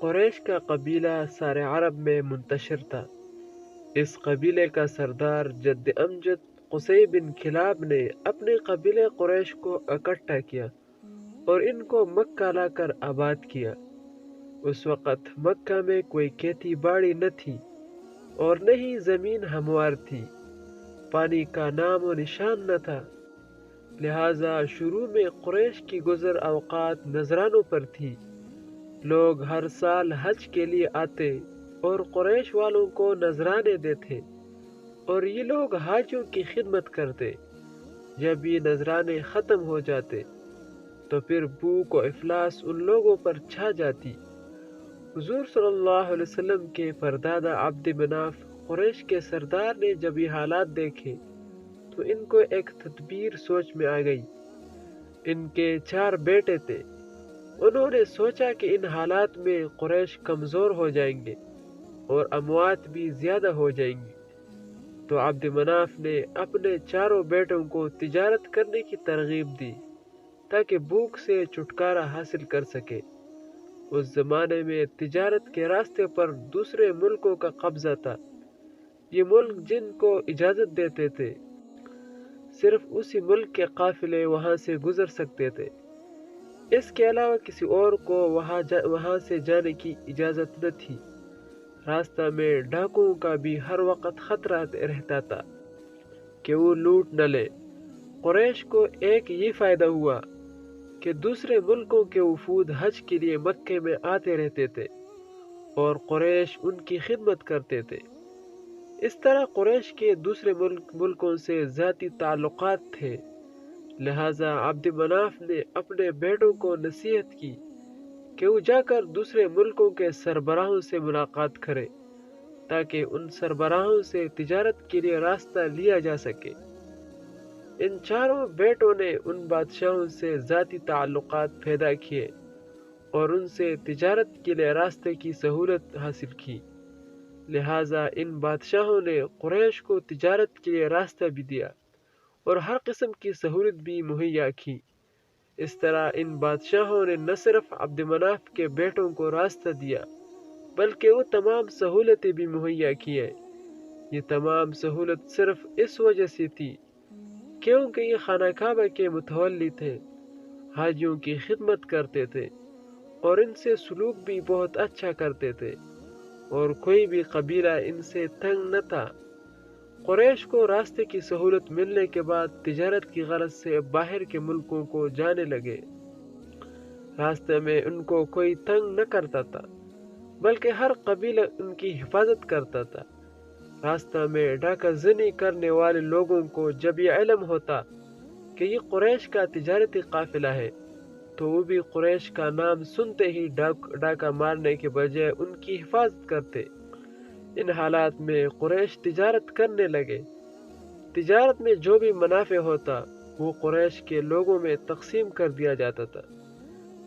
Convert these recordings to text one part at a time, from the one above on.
قریش کا قبیلہ سارے عرب میں منتشر تھا۔ اس قبیلے کا سردار جد امجد قصی بن کلاب نے اپنے قبیلے قریش کو اکٹھا کیا اور ان کو مکہ لا کر آباد کیا۔ اس وقت مکہ میں کوئی کھیتی باڑی نہ تھی اور نہ ہی زمین ہموار تھی، پانی کا نام و نشان نہ تھا، لہٰذا شروع میں قریش کی گزر اوقات نذرانوں پر تھی۔ لوگ ہر سال حج کے لیے آتے اور قریش والوں کو نذرانے دیتے اور یہ لوگ حاجیوں کی خدمت کرتے۔ جب یہ نذرانے ختم ہو جاتے تو پھر بھوک و افلاس ان لوگوں پر چھا جاتی۔ حضور صلی اللہ علیہ وسلم کے پردادا عبد مناف قریش کے سردار نے جب یہ حالات دیکھے تو ان کو ایک تدبیر سوچ میں آ گئی۔ ان کے 4 بیٹے تھے۔ انہوں نے سوچا کہ ان حالات میں قریش کمزور ہو جائیں گے اور اموات بھی زیادہ ہو جائیں گی، تو عبد مناف نے اپنے 4 بیٹوں کو تجارت کرنے کی ترغیب دی تاکہ بھوک سے چھٹکارا حاصل کر سکے۔ اس زمانے میں تجارت کے راستے پر دوسرے ملکوں کا قبضہ تھا۔ یہ ملک جن کو اجازت دیتے تھے صرف اسی ملک کے قافلے وہاں سے گزر سکتے تھے، اس کے علاوہ کسی اور کو وہاں سے جانے کی اجازت نہ تھی۔ راستہ میں ڈاکوؤں کا بھی ہر وقت خطرہ رہتا تھا کہ وہ لوٹ نہ لے۔ قریش کو ایک یہ فائدہ ہوا کہ دوسرے ملکوں کے وفود حج کے لیے مکے میں آتے رہتے تھے اور قریش ان کی خدمت کرتے تھے۔ اس طرح قریش کے دوسرے ملکوں سے ذاتی تعلقات تھے، لہٰذا عبد مناف نے اپنے بیٹوں کو نصیحت کی کہ وہ جا کر دوسرے ملکوں کے سربراہوں سے ملاقات کرے تاکہ ان سربراہوں سے تجارت کے لیے راستہ لیا جا سکے۔ ان 4 بیٹوں نے ان بادشاہوں سے ذاتی تعلقات پیدا کیے اور ان سے تجارت کے لیے راستے کی سہولت حاصل کی، لہٰذا ان بادشاہوں نے قریش کو تجارت کے لیے راستہ بھی دیا اور ہر قسم کی سہولت بھی مہیا کی۔ اس طرح ان بادشاہوں نے نہ صرف عبد مناف کے بیٹوں کو راستہ دیا بلکہ وہ تمام سہولتیں بھی مہیا کی ہیں۔ یہ تمام سہولت صرف اس وجہ سے تھی کیونکہ یہ خانہ کعبہ کے متولی تھے، حاجیوں کی خدمت کرتے تھے اور ان سے سلوک بھی بہت اچھا کرتے تھے، اور کوئی بھی قبیلہ ان سے تنگ نہ تھا۔ قریش کو راستے کی سہولت ملنے کے بعد تجارت کی غرض سے باہر کے ملکوں کو جانے لگے۔ راستے میں ان کو کوئی تنگ نہ کرتا تھا بلکہ ہر قبیلہ ان کی حفاظت کرتا تھا۔ راستہ میں ڈاکہ زنی کرنے والے لوگوں کو جب یہ علم ہوتا کہ یہ قریش کا تجارتی قافلہ ہے تو وہ بھی قریش کا نام سنتے ہی ڈاکہ مارنے کے بجائے ان کی حفاظت کرتے۔ ان حالات میں قریش تجارت کرنے لگے۔ تجارت میں جو بھی منافع ہوتا وہ قریش کے لوگوں میں تقسیم کر دیا جاتا تھا،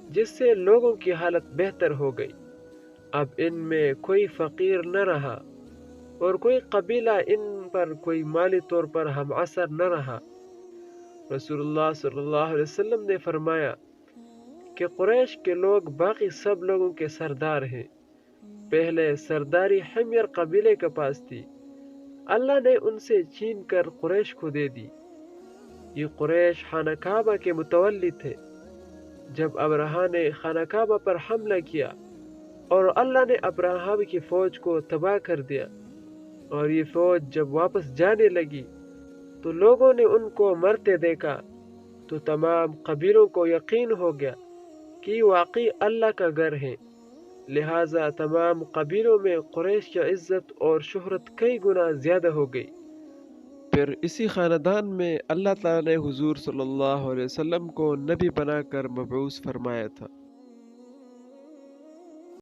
جس سے لوگوں کی حالت بہتر ہو گئی۔ اب ان میں کوئی فقیر نہ رہا اور کوئی قبیلہ ان پر کوئی مالی طور پر ہم عصر نہ رہا۔ رسول اللہ صلی اللہ علیہ وسلم نے فرمایا کہ قریش کے لوگ باقی سب لوگوں کے سردار ہیں۔ پہلے سرداری حمیر قبیلے کے پاس تھی، اللہ نے ان سے چھین کر قریش کو دے دی۔ یہ قریش خانہ کعبہ کے متولی تھے۔ جب ابرہہ نے خانہ کعبہ پر حملہ کیا اور اللہ نے ابرہہ کی فوج کو تباہ کر دیا اور یہ فوج جب واپس جانے لگی تو لوگوں نے ان کو مرتے دیکھا تو تمام قبیلوں کو یقین ہو گیا کہ یہ واقعی اللہ کا گھر ہے، لہٰذا تمام قبیلوں میں قریش کی عزت اور شہرت کئی گنا زیادہ ہو گئی۔ پھر اسی خاندان میں اللہ تعالیٰ نے حضور صلی اللہ علیہ وسلم کو نبی بنا کر مبعوث فرمایا تھا۔